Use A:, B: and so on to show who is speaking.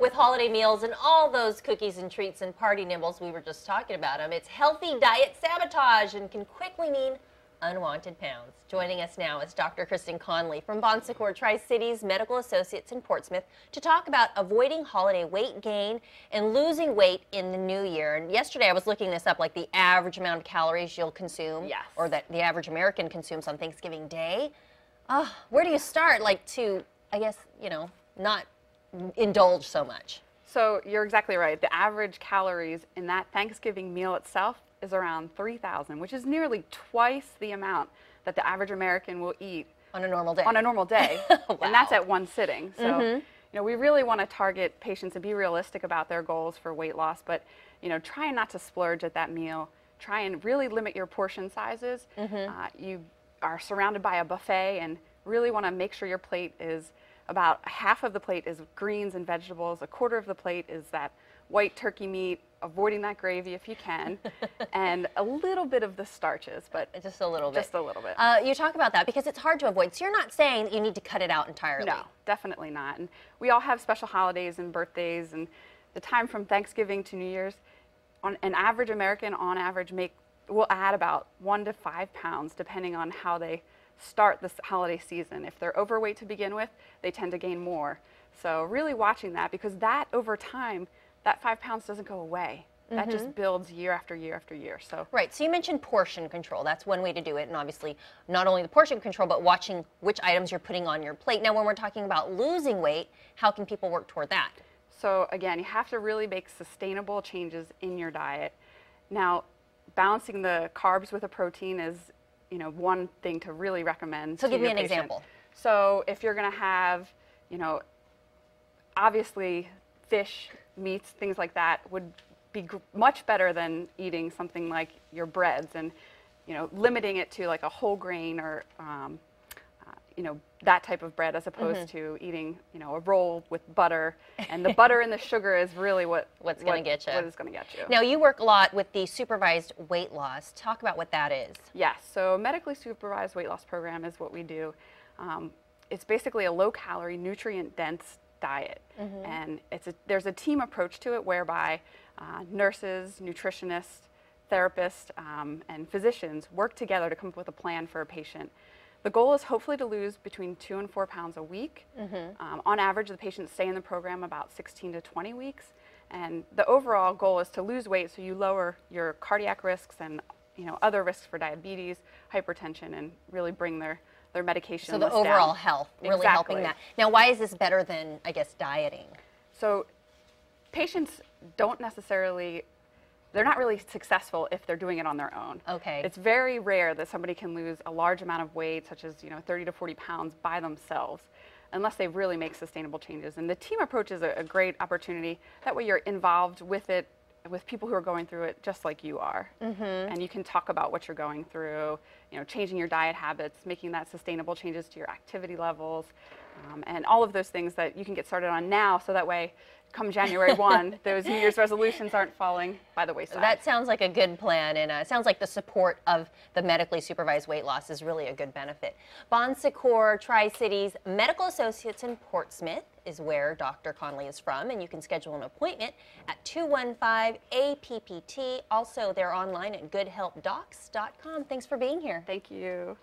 A: With holiday meals and all those cookies and treats and party nibbles, we were just talking about them, it's healthy diet sabotage and can quickly mean unwanted pounds. Joining us now is Dr. Kristin Conley from Secours Tri-Cities Medical Associates in Portsmouth to talk about avoiding holiday weight gain and losing weight in the new year. And yesterday I was looking this up, like the average amount of calories you'll consume,
B: yes,
A: or that the average American consumes on Thanksgiving Day. Where do you start, like, to, I guess, you know, not indulge so much?
B: So you're exactly right. The average calories in that Thanksgiving meal itself is around 3,000, which is nearly twice the amount that the average American will eat
A: on a normal day.
B: On a normal day,
A: Wow.
B: And that's at one sitting. So, you know, we really want to target patients and be realistic about their goals for weight loss, but, you know, try not to splurge at that meal. Try and really limit your portion sizes. You are surrounded by a buffet and really want to make sure your plate is about half of the plate is greens and vegetables, a quarter of the plate is that white turkey meat, avoiding that gravy if you can, and a little bit of the starches, but
A: just a little bit.
B: Just a little bit.
A: You talk about that because it's hard to avoid. So you're not saying that you need to cut it out entirely.
B: No, definitely not. And we all have special holidays and birthdays, and the time from Thanksgiving to New Year's, on an average American, on average, will add about 1 to 5 pounds, depending on how they start this holiday season. If they're overweight to begin with, they tend to gain more. So really watching that, because that over time, that 5 pounds doesn't go away. That just builds year after year after year. So
A: right. So you mentioned portion control. That's one way to do it, and obviously not only the portion control, but watching which items you're putting on your plate. Now, when we're talking about losing weight, how can people work toward that?
B: So again, you have to really make sustainable changes in your diet. Now, balancing the carbs with a protein is, you know, one thing to really recommend.
A: So give me an
B: patient.
A: example.
B: So if you're going to have, you know, obviously fish, meats, things like that would be much better than eating something like your breads, and, you know, limiting it to like a whole grain or, you know, that type of bread, as opposed to eating, you know, a roll with butter. And the butter and the sugar is really what's going to get you. What is going to get you.
A: Now, you work a lot with the supervised weight loss. Talk about what that is.
B: Yes. So medically supervised weight loss program is what we do. It's basically a low-calorie, nutrient-dense diet, and there's a team approach to it whereby nurses, nutritionists, therapists, and physicians work together to come up with a plan for a patient. The goal is hopefully to lose between 2 and 4 pounds a week. On average, the patients stay in the program about 16 to 20 weeks, and the overall goal is to lose weight so you lower your cardiac risks and, you know, other risks for diabetes, hypertension, and really bring their medication list down.
A: So the overall health, really
B: Exactly.
A: helping that. Now, why is this better than, I guess, dieting?
B: So patients don't necessarily, they're not really successful if they're doing it on their own.
A: Okay.
B: It's very rare that somebody can lose a large amount of weight, such as, you know, 30 to 40 pounds by themselves, unless they really make sustainable changes. And the team approach is a great opportunity. That way you're involved with it, with people who are going through it just like you are. And you can talk about what you're going through, you know, changing your diet habits, making that sustainable changes to your activity levels, and all of those things that you can get started on now, so that way come January 1, those New Year's resolutions aren't falling by the wayside.
A: That sounds like a good plan, and it sounds like the support of the medically supervised weight loss is really a good benefit. Secours Tri-Cities Medical Associates in Portsmouth is where Dr. Conley is from, and you can schedule an appointment at 215-APPT. Also, they're online at goodhelpdocs.com. Thanks for being here.
B: Thank you.